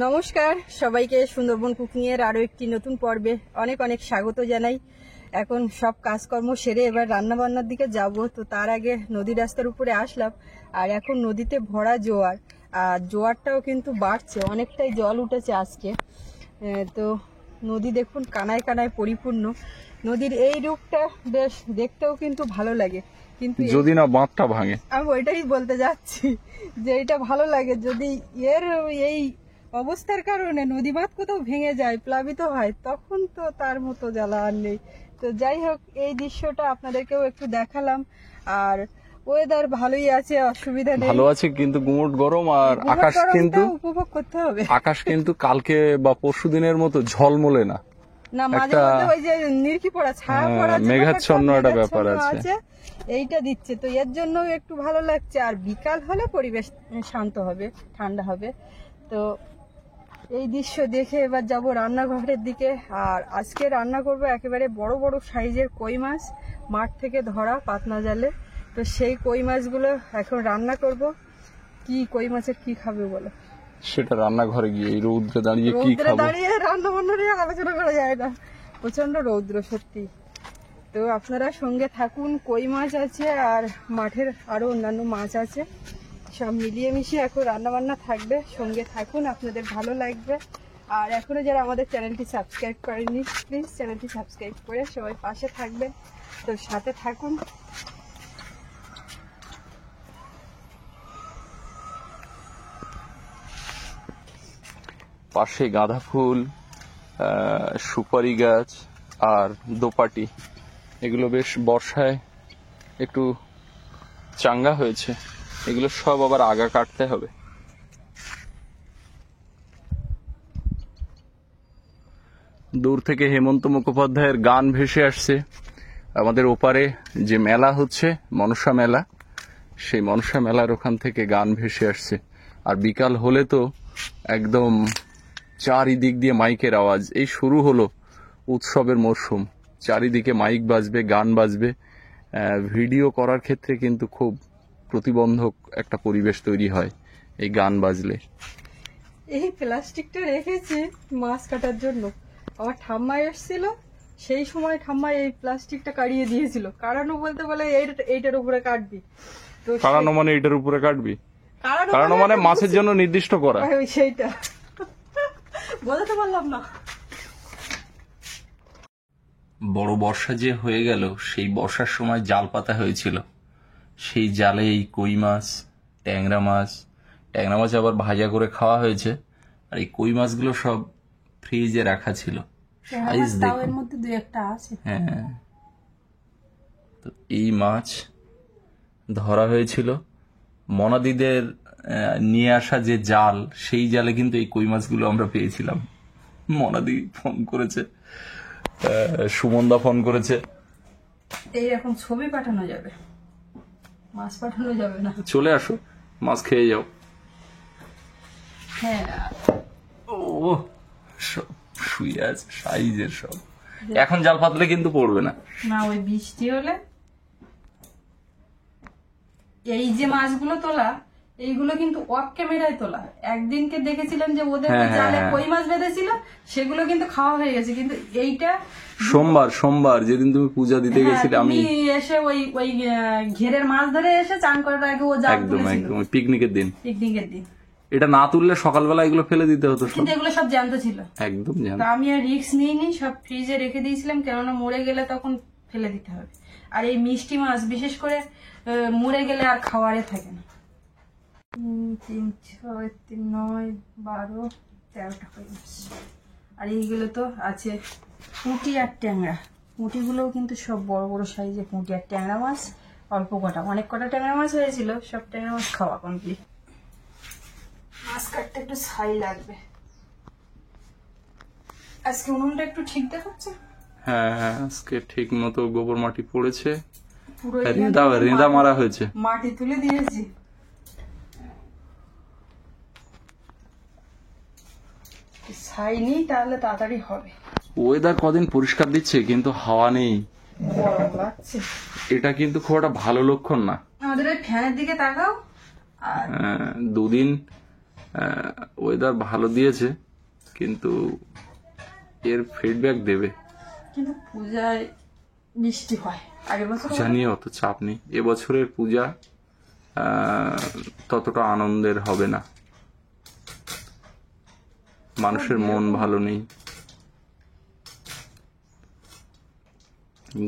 নমস্কার সবাইকে, সুন্দরবন কুকিং এর আরো একটি নতুন পর্বে অনেক অনেক স্বাগত জানাই। এখন সব কাজকর্ম সেরে এবার রান্না বান্নার দিকে যাব। তো তার আগে নদী রাস্তার উপরে আসলাম, আর এখন নদীতে ভরা জোয়ার, আর জোয়ারটাও কিন্তু বাড়ছে, অনেকটাই জল উঠেছে আজকে। তো নদী দেখুন কানায় কানায় পরিপূর্ণ। নদীর এই রূপটা বেশ দেখতেও কিন্তু ভালো লাগে, কিন্তু যদি না বাঁধটা ভাঙে। আমি ওইটাই বলতে যাচ্ছি যে এটা ভালো লাগে যদি এর এই অবস্থার কারণে নদী বাঁধ কোথাও ভেঙে যায়, প্লাবিত হয়, তখন তো তার মতো জ্বালা আর নেই। তো যাই হোক, এই দৃশ্যটা আপনাদেরকেও একটু দেখালাম। আর ওয়েদার ভালোই আছে, অসুবিধা নেই, ভালো আছে, কিন্তু গুমোট গরম। আর আকাশ কিন্তু উপভোগ করতে হবে। আকাশ কিন্তু কালকে বা পরশু দিনের মতো ঝলমলে না, না মাঝে মধ্যে ওই যে নিরকি পড়া, ছায়া পড়া, মেঘাচ্ছন্ন একটা ব্যাপার আছে, এইটা দিচ্ছে। তো এর জন্য একটু ভালো লাগছে। আর বিকাল হলে পরিবেশ শান্ত হবে, ঠান্ডা হবে। তো এই দৃশ্য দেখে এবার যাব রান্নাঘরের দিকে। আর আজকে রান্না করব একেবারে বড় বড় সাইজের কই মাছ, মাঠ থেকে ধরা পাতনা জালে। তো সেই কই মাছগুলো এখন রান্না করব। কি কই মাছের কি খাবে বলো? সেটা রান্নাঘরে গিয়ে এই রৌদ্রে দাঁড়িয়ে কি খাবো? দাঁড়িয়ে রান্না বান্না নিয়ে আলোচনা করা যায় না, প্রচন্ড রৌদ্র সত্যি। তো আপনারা সঙ্গে থাকুন। কই মাছ আছে আর মাঠের আরো অন্যান্য মাছ আছে, সব মিলিয়ে মিশিয়ে এখন রান্না বান্না থাকবে। সঙ্গে থাকুন, আপনাদের ভালো লাগবে। আর এখনো যারা আমাদের চ্যানেলটি সাবস্ক্রাইব করেনি, প্লিজ চ্যানেলটি সাবস্ক্রাইব করে সবাই পাশে থাকবেন। তো সাথে থাকুন। পাশে গাঁদা ফুল, সুপারি গাছ আর দোপাটি, এগুলো বেশ বর্ষায় একটু চাঙ্গা হয়েছে। এগুলো সব আবার আগা কাটতে হবে। দূর থেকে হেমন্ত মুখোপাধ্যায়ের গান ভেসে আসছে। আমাদের ওপারে যে মেলা হচ্ছে, মনসা মেলা, সেই মনসা মেলার ওখান থেকে গান ভেসে আসছে। আর বিকাল হলে তো একদম চারিদিক দিয়ে মাইকের আওয়াজ। এই শুরু হলো উৎসবের মরশুম, চারিদিকে মাইক বাজবে, গান বাজবে। ভিডিও করার ক্ষেত্রে কিন্তু খুব প্রতিবন্ধক একটা পরিবেশ তৈরি হয় এই গান বাজলে। এই প্লাস্টিকটা রেখেছি মাছ কাটার জন্য। আমার ঠাম্মা এসেছিল, সেই সময় ঠাম্মা এই প্লাস্টিকটা কাটিয়ে দিয়েছিল। কাটানো বলতে বলে এইটার উপরে কাটবি। তো কাটানো মানে এটার উপরে কাটবি, কাটানো মানে মাছের জন্য নির্দিষ্ট করা, সেইটা বলতে পারলাম না। বড় বর্ষা যে হয়ে গেল, সেই বর্ষার সময় জাল পাতা হয়েছিল। সেই জালে এই কই মাছ, ট্যাংরা মাছ আবার ভাজা করে খাওয়া হয়েছে। আর এই কই মাছগুলো সব ফ্রিজে রাখা ছিল। সাইজ দেখুন, মধ্যে দুই একটা আছে। হ্যাঁ, তো এই মাছ ধরা হয়েছিল। মনাদিদের নিয়ে আসা যে জাল, সেই জালে কিন্তু এই কই মাছগুলো আমরা পেয়েছিলাম। মনাদি ফোন করেছে, সুমনদা ফোন করেছে, এইরকম ছবি পাঠানো যাবে, মাছ পাঠানো যাবে না। চলে আসো, মাছ খেয়ে যাও। হ্যাঁ, ও সব শুয়ে আছে সাইজের সব। এখন জাল পাতলে কিন্তু পড়বে না। না, ওই বৃষ্টি হলে এই যে মাছগুলো তোলা, এইগুলো কিন্তু অফ ক্যামেরায় তোলা। একদিনকে দেখেছিলাম যে ওদের জালে কই মাছ বেঁধেছিল, সেগুলো কিন্তু খাওয়া হয়ে গেছে। কিন্তু এইটা সোমবার যেদিন তুমি পূজা দিতে গেছিলে, আমি এসে ওই ঘেরের মাছ ধরে এসে চান করার আগে ও জাল তুলেছিল। একদম পিকনিকের দিন। এটা না তুললে সকালবেলা এগুলো ফেলে দিতে হতো, কিন্তু এগুলো সব জ্যান্ত ছিল, একদম জ্যান্ত। আমি আর রিস্ক নিইনি, সব ফ্রিজে রেখে দিয়েছিলাম, কেননা মরে গেলে তখন ফেলে দিতে হবে। আর এই মিষ্টি মাছ বিশেষ করে মরে গেলে আর খাওয়ারে থাকে না। 3, 6, 3, 9, 12, 13টা কই মাছ। আর এইগুলো তো আছে পুঁটি আর ট্যাংরা। পুঁটিগুলোও কিন্তু সব বড় বড় সাইজের পুঁটি আর ট্যাংরা মাছ অল্প কটা, অনেক কটা ট্যাংরা মাছ হয়েছিল, সব ট্যাংরা মাছ খাওয়া কমপ্লিট। মাছ কাটতে একটু ছাই লাগবে। আজকে উনুনটা একটু ঠিক দেখাচ্ছে। হ্যাঁ, আজকে ঠিক মতো গোবর মাটি পড়েছে, পুরো রেঁদা মারা হয়েছে, মাটি তুলে দিয়েছি। ছাই নেই, তাহলে তাড়াতাড়ি হবে। ওয়েদার কদিন পরিষ্কার দিচ্ছে, কিন্তু হাওয়া নেই, গরম লাগছে। এটা কিন্তু খুব একটা ভালো লক্ষণ না। আমাদের ওই ফ্যানের দিকে তাকাও। আর 2 দিন ওয়েদার ভালো দিয়েছে, কিন্তু এর ফিডব্যাক দেবে। কিন্তু পূজায় বৃষ্টি হয়, আগের বছর পূজা নিয়ে অত চাপ নেই, এবছরের পূজা ততটা আনন্দের হবে না, মানুষের মন ভালো নেই।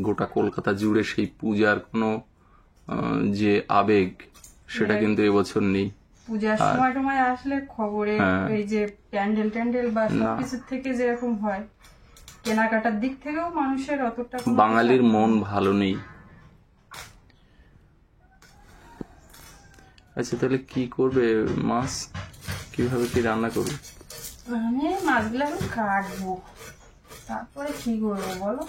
গোটা কলকাতা জুড়ে সেই পূজার কোনো যে আবেগ সেটা কিন্তু এবছর নেই। পূজার সময় টময় আসলে খবরে এই যে প্যান্ডেল ট্যান্ডেল বা সবকিছুর থেকে যেরকম হয়, কেনাকাটার দিক থেকেও মানুষের অতটা বাঙালির মন ভালো নেই। আচ্ছা, তাহলে কি করবে? মাছ কিভাবে কি রান্না করবে? আমি মাছগুলো এখন কাটবো, তারপরে কি করবো বলো?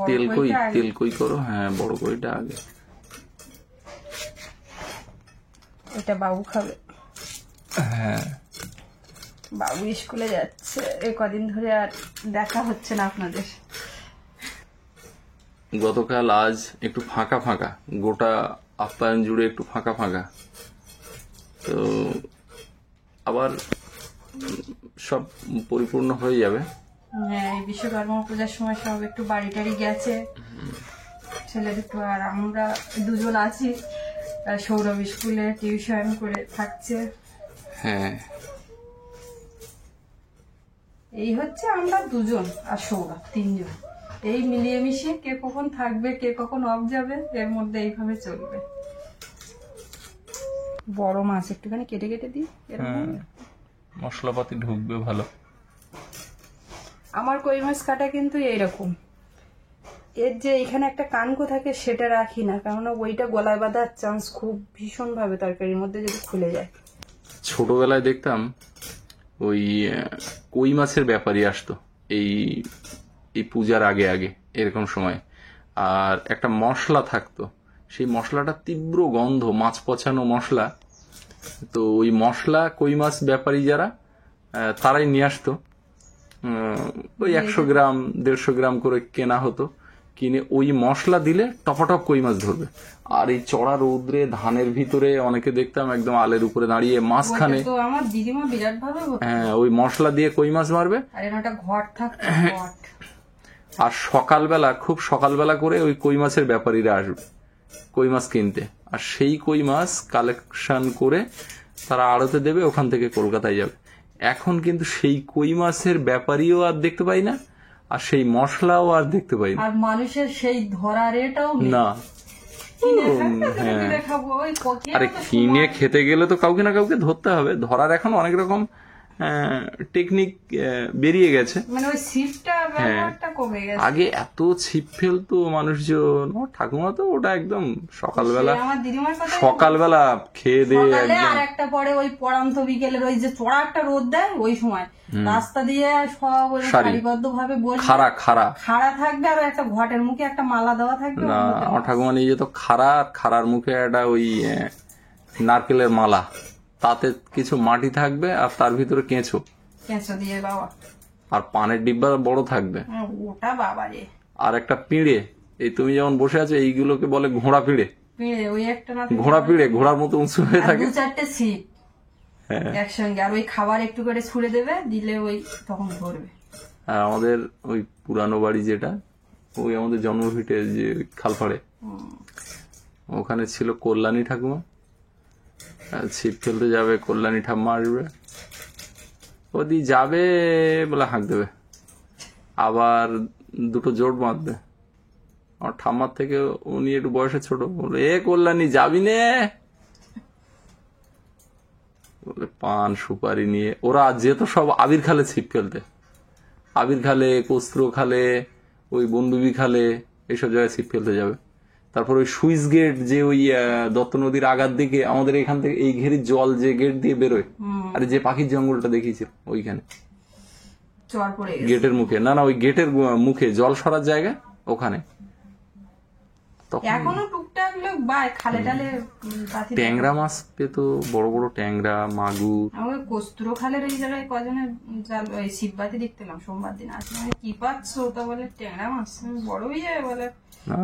তেল কই করো। হ্যাঁ, বড় কইটা আগে। এটা বাবু খাবে। হ্যাঁ, বাবু স্কুলে যাচ্ছে, এই কদিন ধরে আর দেখা হচ্ছে না আপনাদের। গতকাল আজ একটু ফাঁকা ফাঁকা, গোটা আপ্যায়ন জুড়ে একটু ফাঁকা ফাঁকা, তো আবার সব পরিপূর্ণ হয়ে যাবে। হ্যাঁ, এই বিশ্বকর্মা পূজার সময় সব একটু বাড়ি টাড়ি গেছে ছেলের একটু, আর আমরা দুজন আছি। সৌরভ স্কুলে টিউশন করে থাকছে। হ্যাঁ, এই হচ্ছে আমরা দুজন আর সৌরভ, তিনজন। এই মিলিয়ে মিশিয়ে কে কখন থাকবে, কে কখন অফ যাবে, এর মধ্যে এইভাবে চলবে। বড় মাছ একটুখানি কেটে কেটে দিই, মশলাপাতি ঢুকবে ভালো। আমার কই মাছ কাটা কিন্তু এইরকম, এর যে এখানে একটা কানকো থাকে সেটা রাখি না, কেননা ওইটা গলায় বাঁধার চান্স খুব ভীষণ ভাবে তরকারির মধ্যে যদি খুলে যায়। ছোটবেলায় দেখতাম ওই কই মাছের ব্যাপারই আসতো এই এই পূজার আগে আগে এরকম সময়, আর একটা মশলা থাকতো, সেই মশলাটা তীব্র গন্ধ, মাছ পচানো মশলা। তো ওই মশলা কই মাছ ব্যাপারী যারা, তারাই নিয়ে আসতো। ওই 100 গ্রাম 150 গ্রাম করে কেনা হতো, কিনে ওই মশলা দিলে টপাটপ কই মাছ ধরবে। আর এই চড়া রৌদ্রে ধানের ভিতরে অনেকে দেখতাম একদম আলের উপরে দাঁড়িয়ে মাঝখানে, তো আমার দিদিমা বিরাট ভাবে, হ্যাঁ, ওই মশলা দিয়ে কই মাছ মারবে। আর একটা ঘট থাকতো, ঘট। আর সকালবেলা, খুব সকালবেলা করে ওই কই মাছের ব্যাপারীরা আসবে কই মাছ কিনতে, আর সেই কই মাছ কালেকশন করে তারা আড়তে দেবে, ওখান থেকে কলকাতায় যাবে। এখন কিন্তু সেই কই মাছের ব্যাপারীও আর দেখতে পাই না, আর সেই মশলাও আর দেখতে পাই না। আর মানুষের সেই ধরার এটাও না। আরে কিনে খেতে গেলে তো কাউকে না কাউকে ধরতে হবে, ধরার এখন অনেক রকম টেকনিক বেরিয়ে গেছে। মানে ওই ছিপটা ব্যবহারটা কমে গেছে। আগে এত ছিপ ফেলতো মানুষজন, ঠাকুমা তো ওটা একদম সকালবেলা, আমার দিদিমার কথা, সকালবেলা খেয়ে দিয়ে আর একটা পরে ওই পড়ান্ত বিকেলের ওই যে চড়া একটা রোদ দেয়, ওই সময় রাস্তা দিয়ে সব সারিবদ্ধ ভাবে বসে খাড়া থাকবে, আর একটা ঘটের মুখে একটা মালা দেওয়া থাকবে। না, আমার ঠাকুমা নিয়ে যেত খাড়ার মুখে একটা ওই নারকেলের মালা, তাতে কিছু মাটি থাকবে, আর তার ভিতরে কেঁচো দিয়ে বাবা, আর পানের ডিব্বা বড় থাকবে, ওটা বাবা রে। আর একটা পিঁড়ে, এই তুমি যেমন বসে আছো এইগুলোকে বলে ঘোড়া পিঁড়ে। ওই একটা না, ঘোড়া পিঁড়ে, ঘোড়ার মতো উঁচু হয়ে থাকে, 2-4টে ছিপ একসঙ্গে, আর ওই খাবার একটু করে ছুড়ে দেবে, দিলে ওই তখন ধরবে। আর আমাদের ওই পুরানো বাড়ি যেটা, ওই আমাদের জন্মভিটে যে খালপাড়ে, ওখানে ছিল কল্যাণী ঠাকুমা। ছিপ ফেলতে যাবে, কল্যাণী ঠাম্মা আসবে, ওদি যাবে বলে হাঁক দেবে, আবার দুটো জোট বাঁধবে। আমার ঠাম্মার থেকে উনি একটু বয়সে ছোট, বলে এ কল্যাণী যাবি নে, বলে পান সুপারি নিয়ে ওরা যেত সব আবির খালে ছিপ ফেলতে, আবির খালে, কস্ত্র খালে, ওই বন্দুবি খালে, এইসব জায়গায় ছিপ ফেলতে যাবে। তারপর ওই সুইচ গেট, যে ওই দত্ত নদীর আগার দিকে আমাদের এখান থেকে এই ঘেরির জল যে গেট দিয়ে বেরোয়, আর যে পাখির জঙ্গলটা দেখিয়েছিল ওইখানে গেটের মুখে, না ওই গেটের মুখে জল সরার জায়গা, ওখানে এখনো টুকটাক লোক বাই খালে টালে ট্যাংরা মাছ পেতো, বড় বড় ট্যাংরা, মাগুর। আমাকে কস্তুর খালের ওই জায়গায় কজনের জাল ওই শিববাতি দেখতেলাম সোমবার দিন, আসলে কি পাচ্ছ, তা বলে ট্যাংরা মাছ বড় ইয়ে বলে।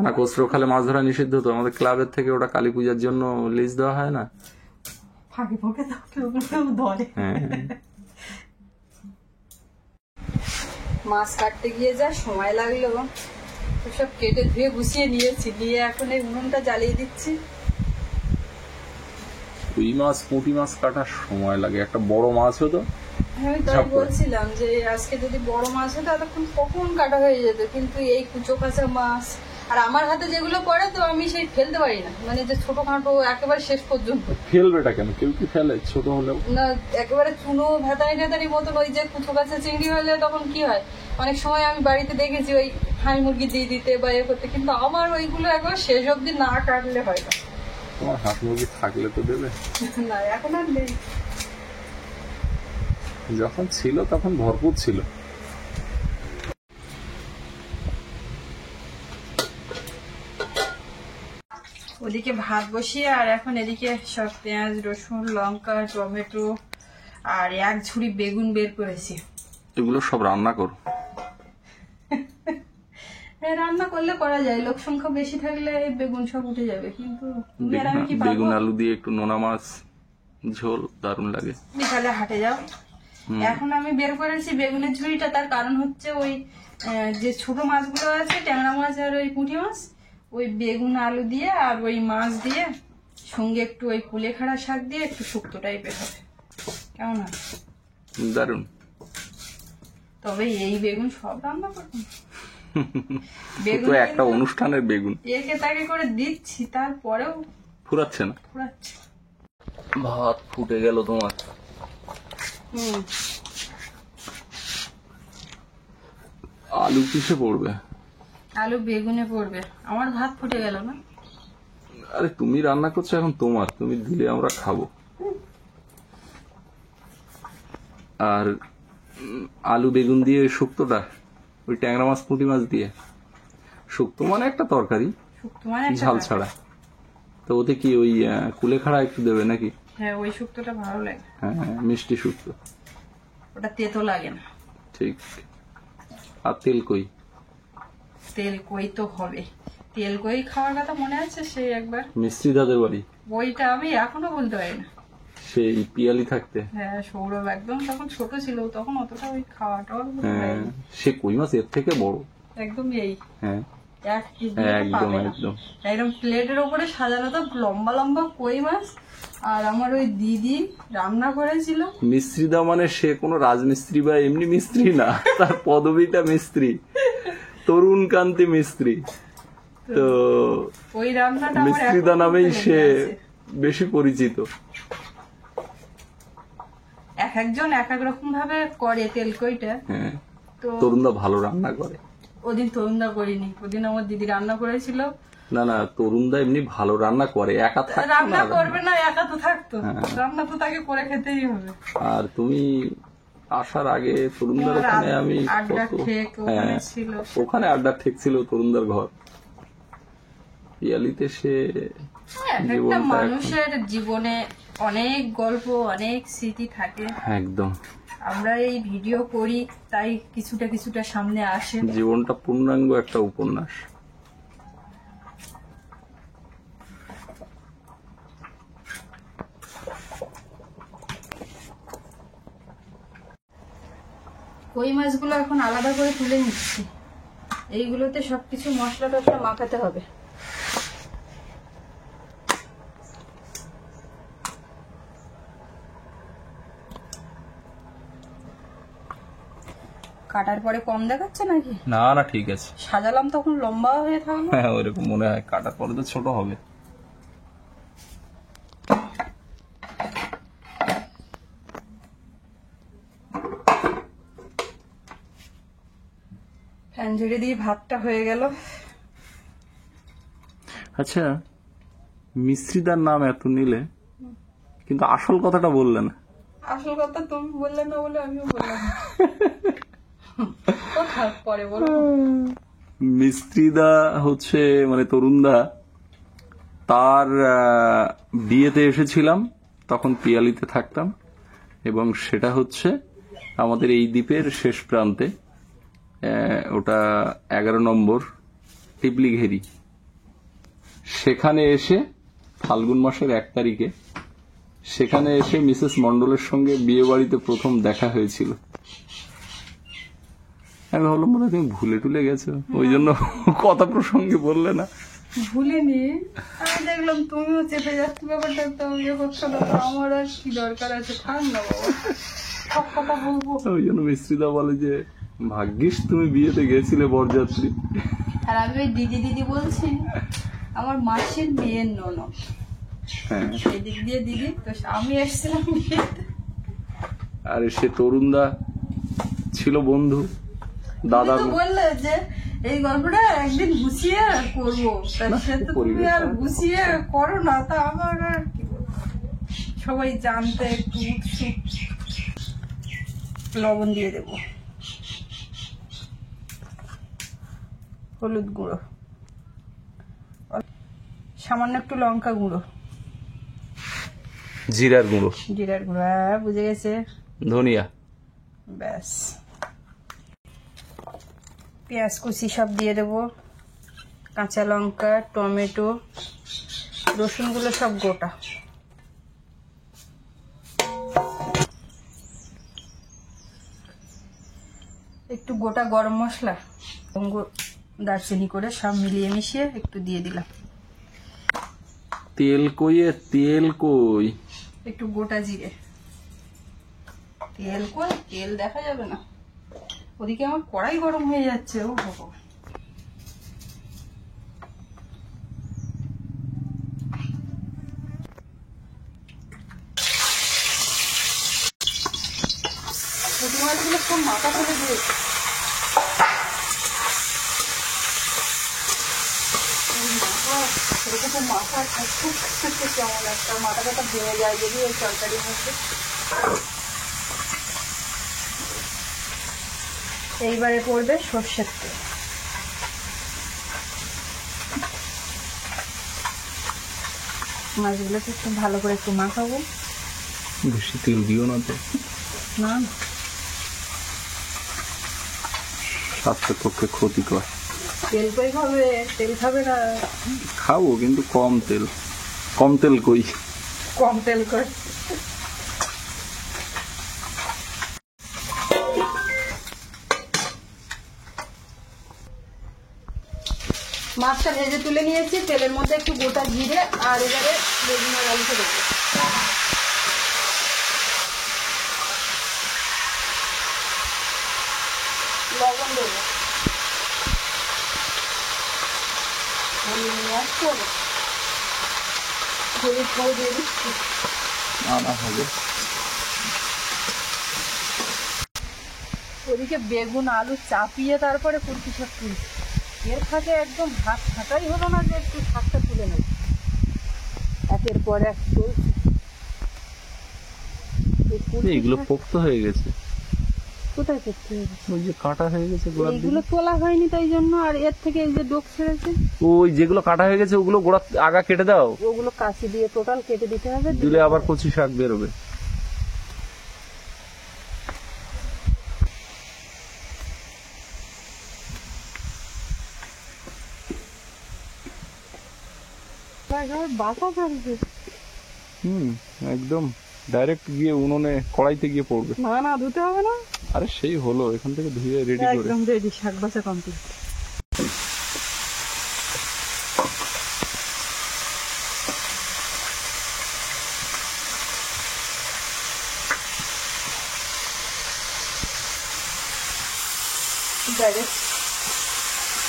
না, কস্তুর খালে মাছ ধরা নিষিদ্ধ তো, আমাদের ক্লাবের থেকে ওটা কালী পূজার জন্য লিজ দেওয়া হয় না, ফাঁকে ফাঁকে তো কেউ ধরে। মাছ কাটতে গিয়ে যা সময় লাগলো, সব কেটে ধুয়ে গুছিয়ে নিয়েছি, নিয়ে এখন এই উনুনটা জ্বালিয়ে দিচ্ছি। রুই মাছ পুঁটি মাছ কাটার সময় লাগে, একটা বড় মাছ হতো আমি তাই বলছিলাম যে আজকে যদি বড় মাছ হতো এতক্ষণ কখন কাটা হয়ে যেত, কিন্তু এই কুচো কাঁচা মাছ আর আমার হাতে যেগুলো পড়ে তো আমি সেই ফেলতে পারি না, মানে যে ছোটখাটো একেবারে শেষ পর্যন্ত। ফেলবেটা কেন, কেউ কি ফেলে ছোট হলেও? না একেবারে চুনো ভেতানি টেতানি মতন ওই যে কুচো কাঁচা চিংড়ি হলে তখন কি হয়, অনেক সময় আমি বাড়িতে দেখেছি ওই হাঁস মুরগি দিয়ে দিতে বা এ করতে, কিন্তু আমার ওইগুলো একবার শেষ অব্দি না কাটলে হয় না। তোমার হাঁস মুরগি থাকলে তো দেবে। না এখন আর নেই, যখন ছিল তখন ভরপুর ছিল। ওদিকে ভাত বসিয়ে আর এখন এদিকে সব পেঁয়াজ রসুন লঙ্কা টমেটো আর এক ঝুড়ি বেগুন বের করেছি। এগুলো সব রান্না করো? হ্যাঁ রান্না করলে করা যায়, লোক সংখ্যা বেশি থাকলে বেগুন সব উঠে যাবে, কিন্তু আমি কি বেগুন আলু দিয়ে একটু নোনা মাছ ঝোল দারুণ লাগে। বিকালে হাটে যাও। এখন আমি বের করেছি বেগুনের ঝুড়িটা, তার কারণ হচ্ছে ওই যে ছোট মাছগুলো আছে ট্যাংরা মাছ আর ওই পুঁটি মাছ, ওই বেগুন আলু দিয়ে আর ওই মাছ দিয়ে সঙ্গে একটু ওই কুলেখাড়া শাক দিয়ে একটু শুক্তো টাইপের হবে, কেমন হয়? দারুণ। তবে এই বেগুন সব রান্না করবো তো একটা অনুষ্ঠানের বেগুন একে তাকে করে দিচ্ছি, তারপরেও ফুরাচ্ছে না। ফুরাচ্ছে। ভাত ফুটে গেল তোমার। আলু কিসে পড়বে? আলু বেগুনে পড়বে, আমার ভাত ফুটে গেল না। আরে তুমি রান্না করছো এখন, তোমার, তুমি দিলে আমরা খাবো। আর আলু বেগুন দিয়ে ওই শুক্তোটা, ওই ট্যাংরা মাছ পুঁটি মাছ দিয়ে শুক্তো মানে একটা তরকারি, শুক্তো মানে একটা ঝাল ছাড়া। তো ওতে কি ওই কুলেখাড়া একটু দেবে নাকি? হ্যাঁ ওই শুক্তোটা ভালো লাগে। হ্যাঁ মিষ্টি শুক্তো, ওটা তেতো লাগে না। ঠিক। আর তেল কই? তেল কই তো হবে, তেল কই খাওয়ার কথা মনে আছে সেই একবার মিস্ত্রি দাদের বাড়ি, ওইটা আমি এখনো বলতে পারি না। সেই পিয়ালি থাকতে। হ্যাঁ সৌরভ একদম তখন ছোট ছিল, তখন অতটা ওই খাওয়াটাও হ্যাঁ সে কই মাছ এর থেকে বড় একদম এই হ্যাঁ এক কেজি একদম একদম একদম প্লেটের উপরে সাজানো তো লম্বা লম্বা কই মাছ। আর আমার ওই দিদি রান্না করেছিল। মিস্ত্রিদা মানে সে কোনো রাজমিস্ত্রি বা এমনি মিস্ত্রি না, তার পদবিটা মিস্ত্রি, তরুণ কান্তি মিস্ত্রি। তো ওই রান্নাটা মিস্ত্রিদা নামেই সে বেশি পরিচিত। এক একজন এক এক রকম ভাবে করে তেল কইটা। হ্যাঁ তো তরুণদা ভালো রান্না করে। ওদিন তরুণদা করিনি, ওদিন আমার দিদি রান্না করেছিল। না না তরুণদা এমনি ভালো রান্না করে, একা থাকতো রান্না করবে না, একা তো থাকতো, রান্না তো তাকে করে খেতেই হবে। আর তুমি আসার আগে তরুণদার ওখানে আমি ওখানে আড্ডা ঠেকছিল তরুণদার ঘর পিয়ালিতে। সে একটা মানুষের জীবনে অনেক গল্প অনেক স্মৃতি থাকে, একদম। আমরা এই ভিডিও করি তাই কিছুটা কিছুটা সামনে আসে। জীবনটা পূর্ণাঙ্গ একটা উপন্যাস। কই মাছগুলো এখন আলাদা করে তুলে নিচ্ছি, এইগুলোতে সবকিছু মশলা টশলা মাখাতে হবে। কাটার পরে কম দেখাচ্ছে নাকি? না না ঠিক আছে, সাজালাম তখন লম্বা হয়ে থাকলো। হ্যাঁ ওইরকম মনে হয়, কাটার পরে তো ছোট হবে। ফ্যান ঝেড়ে দিয়ে ভাতটা হয়ে গেল। আচ্ছা মিস্ত্রিদার নাম এত নিলে কিন্তু আসল কথাটা বললে না। আসল কথা তুমি বললে না বলে আমিও বললাম। পরে বলবো। মিস্ত্রিদা হচ্ছে মানে তরুণদা, তার বিয়েতে এসেছিলাম, তখন পিয়ালিতে থাকতাম, এবং সেটা হচ্ছে আমাদের এই দ্বীপের শেষ প্রান্তে, ওটা 11 নম্বর টিপলিঘেরি। সেখানে এসে ফাল্গুন মাসের 1 তারিখে সেখানে এসে মিসেস মন্ডলের সঙ্গে বিয়ে বাড়িতে প্রথম দেখা হয়েছিল। আমি ভাবলাম মনে হয় তুমি ভুলে টুলে গেছো, ওই জন্য কথা প্রসঙ্গে বললে না। ভুলিনি, আমি দেখলাম তুমিও চেপে যাচ্ছ ব্যাপারটা, তো ইয়ে করছো না, তো আমার আর কি দরকার আছে, থাক না বাবা, সব কথা বলবো। ওই জন্য মিস্ত্রিদা বলে যে ভাগ্যিস তুমি বিয়েতে গেছিলে বরযাত্রী। আর আমি ওই দিদি দিদি বলছি, আমার মাসির মেয়ের ননদ, হ্যাঁ, এদিক দিয়ে দিদি, তো আমি এসেছিলাম বিয়েতে। আর সে তরুণদা ছিল বন্ধু, দাদা। তুমি তো বললে যে এই গল্পটা একদিন গুছিয়ে করবো, তা সে তো তুমি আর গুছিয়ে করো না, তা আমার আর কি বলবো, সবাই জানতে একটু উৎসুক। লবণ দিয়ে দেবো, হলুদ গুঁড়ো, সামান্য একটু লঙ্কা গুঁড়ো, জিরার গুঁড়ো, জিরার গুঁড়ো, হ্যাঁ বুঝে গেছে, ধনিয়া, ব্যাস। পেঁয়াজ কুচি সব দিয়ে দেবো, কাঁচা লঙ্কা, টমেটো, রসুনগুলো সব গোটা। একটু গোটা গরম মশলা, দারচিনি করে সব মিলিয়ে মিশিয়ে একটু দিয়ে দিলাম। তেল তেল কই? একটু গোটা জিরে। তেল কই? তেল দেখা যাবে না, ওদিকে আমার কড়াই গরম হয়ে যাচ্ছে। ও ভগবান, পুঁটি মাছগুলো সব মাথা ফেলে দিয়েছে। সেরকম মাথা কেমন একটা মাথাটা ভেঙে যায় যদি ওই তরকারির মধ্যে। এইবারে পড়বে সর্ষের তেল। মাছগুলোকে একটু ভালো করে একটু মাখাবো। বেশি তেল দিও না তো, না স্বাস্থ্যের পক্ষে ক্ষতিকর। তেল কই খাবে? তেল খাবে না? খাবো কিন্তু কম তেল। কম তেল কই? কম তেল করে। মাছটা ভেজে তুলে নিয়েছি, তেলের মধ্যে একটু গোটা জিরে আর এবারে বেগুন আর আলুটা দেবো। লবণ দেবো, হলুদ গুঁড়ো দিয়ে দিচ্ছি। আনা হবে। ওদিকে বেগুন আলু চাপিয়ে তারপরে কুলপি শাক তুলছি। এর ফাঁকে একদম ভাত ফাটাই হলো না যে একটু শাকটা তুলে নেব। একের পর এক চলছে। এগুলো পোক্ত হয়ে গেছে। কোথায় করতে হবে? ওই যে কাটা হয়ে গেছে গোড়ার দিকে। এগুলো তোলা হয়নি তাই জন্য, আর এর থেকে এই যে ডোক ছেড়েছে, ওই যেগুলো কাটা হয়ে গেছে ওগুলো গোড়া আগা কেটে দাও। ওগুলো কাঁচি দিয়ে টোটাল কেটে দিতে হবে, দিলে আবার কচি শাক বেরোবে। বাসা থাকবে। একদম ডাইরেক্ট গিয়ে উনুনে কড়াইতে গিয়ে পড়বে। না না, ধুতে হবে না। আরে সেই হলো, এখান থেকে ধুয়ে রেডি করে। একদম রেডি, শাক বাসা কমপ্লিট।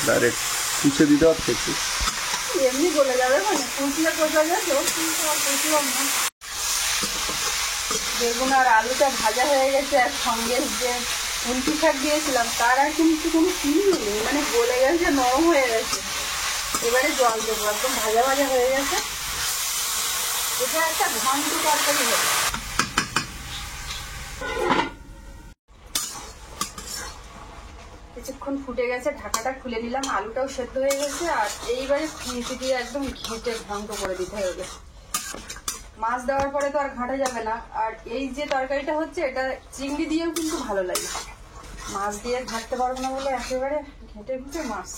ডাইরেক্ট কুচে দিতে হচ্ছে একটু। এমনি বলে যাবে, মানে কুচিয়ে কোথায় গেছো, কিন্তু আর কুচিলাম না। বেগুন আর আলুটা ভাজা হয়ে গেছে, আর সঙ্গে যে কুলপি শাক দিয়েছিলাম তার আর কিন্তু কোনো চিনি নেই, মানে গলে গেছে, নরম হয়ে গেছে। এবারে জল দেবো, একদম ভাজা ভাজা হয়ে গেছে। এটা একটা ঘন্ট তরকারি হবে। কিছুক্ষণ ফুটে গেছে, ঢাকাটা খুলে নিলাম, আলুটাও সেদ্ধ হয়ে গেছে। আর এইবারে খুঁটি দিয়ে একদম ঘেঁটে ঘন্ট করে দিতে হবে। মাছ দেওয়ার পরে তো আর ঘাঁটা যাবে না। আর এই যে তরকারিটা হচ্ছে, এটা চিংড়ি দিয়েও কিন্তু ভালো লাগে। মাছ দিয়ে ঘাঁটতে পারবো না বলে একেবারে ঘেঁটে ঘুটে মাছ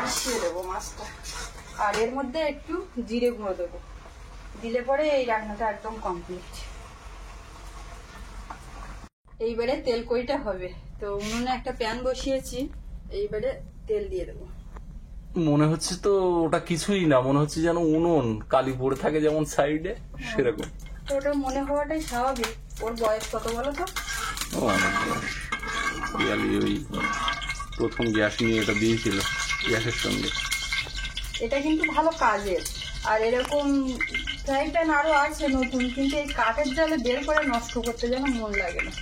মিশিয়ে দেবো মাছটা। আর এর মধ্যে একটু জিরে গুঁড়ো দেবো। দিলে পরে এই রান্নাটা একদম কমপ্লিট। এইবারে তেল কইটা হবে, তো উনুনে একটা প্যান বসিয়েছি, এইবারে তেল দিয়ে দেবো। মনে হচ্ছে তো ওটা কিছুই না, মনে হচ্ছে যেন উনুন কালি পড়ে থাকে যেমন সাইডে, সেরকম। তো ওটা মনে হওয়াটাই স্বাভাবিক। ওর বয়স কত বলো তো? ও অনেক বয়স। পিয়ালি ওই প্রথম গ্যাস নিয়ে এটা দিয়েছিল, গ্যাসের সঙ্গে। এটা কিন্তু ভালো কাজের। আর এরকম ফ্রাই প্যান আরো আছে নতুন, কিন্তু এই কাঠের জালে বের করে নষ্ট করতে যেন মন লাগে না।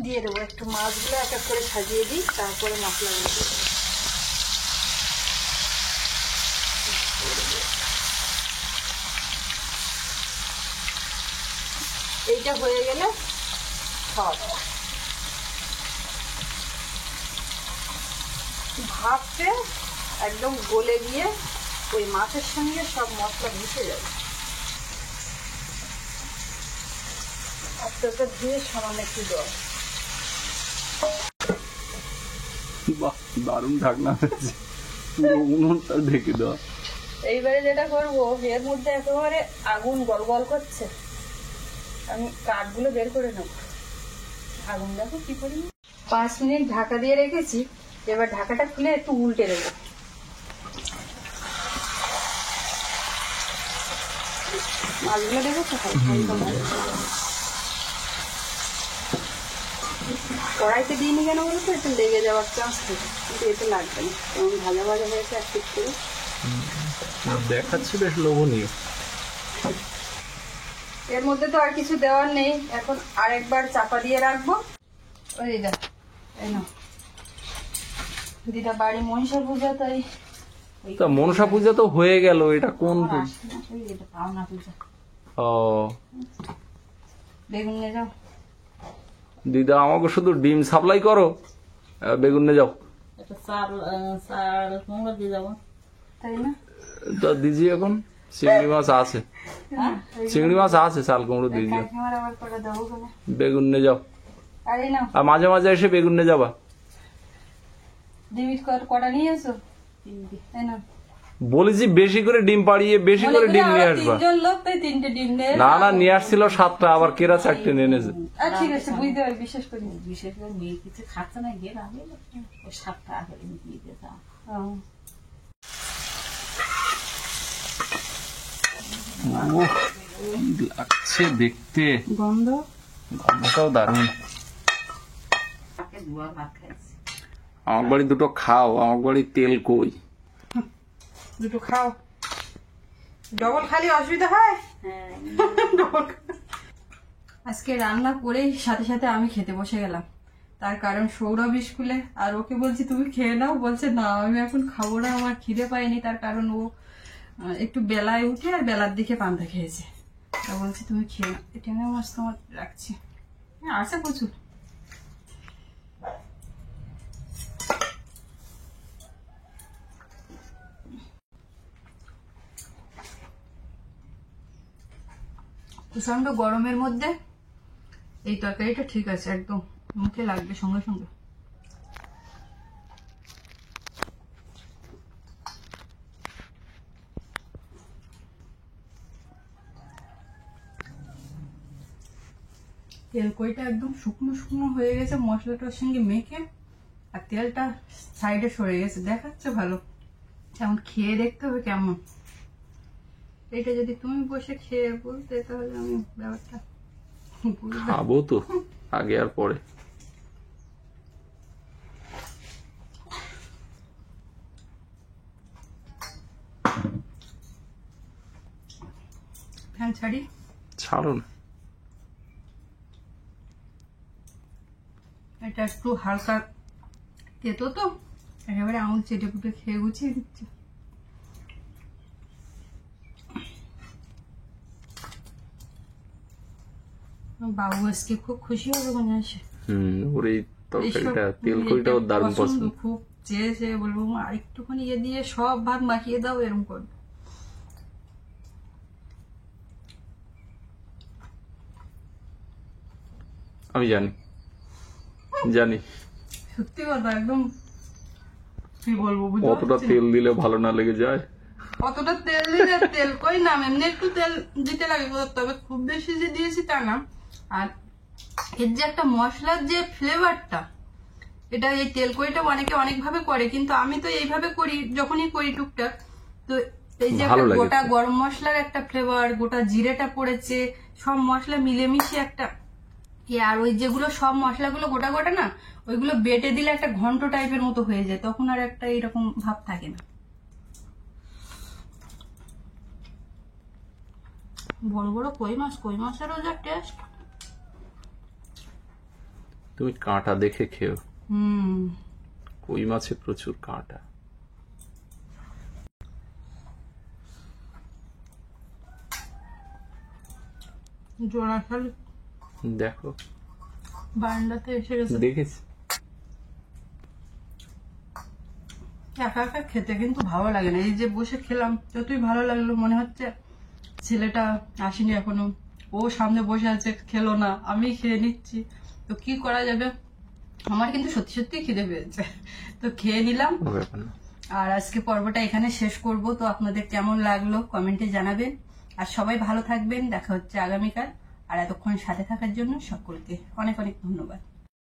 দিয়ে দেবো একটু, মাছগুলো এক এক করে সাজিয়ে দিই, তারপরে মশলাগুলো দেবো। এইটা হয়ে গেলে খাওয়া দাওয়া। ভাবতে একদম গলে গিয়ে ওই মাছের সঙ্গে সব মশলা মিশে যাবে। আস্তে ধুয়ে সামান্য একটু জল। বাহ, দারুণ ঢাকনা হয়েছে, পুরো উনুনটা ঢেকে দেওয়া। এইবারে যেটা করবো, এর মধ্যে একেবারে আগুন গল গল করছে, আমি কাঠগুলো বের করে নেব। আগুন দেখো কি করি। 5 মিনিট ঢাকা দিয়ে রেখেছি, এবার ঢাকাটা খুলে একটু উল্টে দেবো। মাছগুলো দেখো তো কড়াইতে দিইনি কেন বলো তো, একটু লেগে যাওয়ার চান্স থাকে, কিন্তু এতে লাগবে না, যেমন ভাজা ভাজা হয়েছে এক পিট করে। দেখাচ্ছে বেশ লোভনীয়। এর মধ্যে তো আর কিছু দেওয়ার নেই, এখন আরেকবার চাপা দিয়ে রাখবো। ওই দিদা, এই নাও। দিদা বাড়ি মনসা পূজা, তাই তা মনসা পূজা তো হয়ে গেল, এটা কোন পাওনা পূজা। ও বেগুন নিয়ে যাও। দিদা আমাকে শুধু ডিম সাপ্লাই করো, বেগুন নিয়ে যাও। তাই না? তা দিজি এখন চিংড়ি মাছ আছে, চিংড়ি মাছ আছে, চাল কুমড়ো দিয়ে যাও। আবার করে দেবো কেন? বেগুন নিয়ে যাও, আরে নাও। আর মাঝে মাঝে এসে বেগুন নিয়ে যাবা। ডিম কটা নিয়ে এসো? তাই না? বলেছি বেশি করে ডিম পাড়িয়ে বেশি করে ডিম নিয়ে আসবা। 3 জন লোক, তাই 3টে ডিম নেই। না না, নিয়ে আসছিল 7টা, আবার কেরা 4টে নিয়ে এনেছে। ঠিক আছে, বুঝতে পারি, বিশেষ করে মেয়ে কিছু খাচ্ছে না, গিয়ে আমি 7 টাকা করে দিয়ে দিতাম। লাগছে দেখতে, গন্ধটাও দারুণ। আমার বাড়ি দুটো খাও, আমার বাড়ি তেল কই। দুটো খাও, ডবল খালি অসুবিধা হয়। আজকে রান্না করে সাথে সাথে আমি খেতে বসে গেলাম, তার কারণ সৌরভ স্কুলে, আর ওকে বলছি তুমি খেয়ে নাও, বলছে না আমি এখন খাবো না, আমার খিদে পাইনি। তার কারণ ও একটু বেলায় উঠে আর বেলার দিকে পান্তা খেয়েছে, তা বলছি তুমি খেয়ে নাও। এটা মাছ তোমার রাখছি, আছে প্রচুর। প্রচন্ড গরমের মধ্যে এই তরকারিটা ঠিক আছে, একদম মুখে লাগবে সঙ্গে সঙ্গে। তেল কইটা একদম শুকনো শুকনো হয়ে গেছে মশলাটার সঙ্গে মেখে, আর তেলটা সাইডে সরে গেছে, দেখাচ্ছে ভালো। এখন খেয়ে দেখতে হবে কেমন। এটা যদি তুমি বসে খেয়ে বলতে, তাহলে আমি ব্যাপারটা খাবো তো, আগে আর পরে। ফ্যান ছাড়ি, ছাড়ো না। এটা একটু হালকা তেতো তো, একেবারে আঙুল চেটে পুটে খেয়ে গুছিয়ে দিচ্ছি। বাবু আজকে খুব খুশি হবে মনে আছে। ওর এই তরকারিটা, তেল কইটা ওর দারুণ পছন্দ। খুব চেয়েছে, বলবো মা আরেকটুখানি ইয়ে দিয়ে সব ভাত মাখিয়ে দাও, এরকম করবে। আমি জানি, জানি। সত্যি কথা, একদম কি বলবো বুঝতে কতটা পারছি না। তেল দিলে ভালো না লেগে যায়? অতটা তেল দিলে তেল কই না, এমনি একটু তেল দিতে লাগে, তবে খুব বেশি যে দিয়েছি তা না। আর এর যে একটা মশলার যে ফ্লেভারটা, এটা এই তেল কড়িটা অনেকে অনেকভাবে করে, কিন্তু আমি তো এইভাবে করি, যখনই করি টুকটাক। তো এই যে ভালো একটা লাগে গোটা তো। গরম মশলার একটা ফ্লেভার, গোটা জিরেটা পড়েছে, সব মশলা মিলেমিশে একটা আর ওই যেগুলো সব মশলাগুলো গোটা গোটা না, ওইগুলো বেটে দিলে একটা ঘন্ট টাইপের মতো হয়ে যায়, তখন আর একটা এরকম ভাব থাকে না। বড় বড় কই মাছেরও যা টেস্ট। তুমি কাঁটা দেখে খেও, হুম, কই মাছে প্রচুর কাঁটা। জোড়া শালি দেখো, বারান্দাতে এসে গেছে। দেখেছি। একা একা খেতে কিন্তু ভালো লাগে না, এই যে বসে খেলাম যতই ভালো লাগলো, মনে হচ্ছে ছেলেটা আসেনি এখনো, ও সামনে বসে আছে, খেলো না, আমি খেয়ে নিচ্ছি, তো কি করা যাবে। আমার কিন্তু সত্যি সত্যি খিদে পেয়েছে, তো খেয়ে নিলাম। কোনো ব্যাপার না। আর আজকে পর্বটা এখানে শেষ করব, তো আপনাদের কেমন লাগলো কমেন্টে জানাবেন। আর সবাই ভালো থাকবেন, দেখা হচ্ছে আগামীকাল। আর এতক্ষণ সাথে থাকার জন্য সকলকে অনেক অনেক ধন্যবাদ।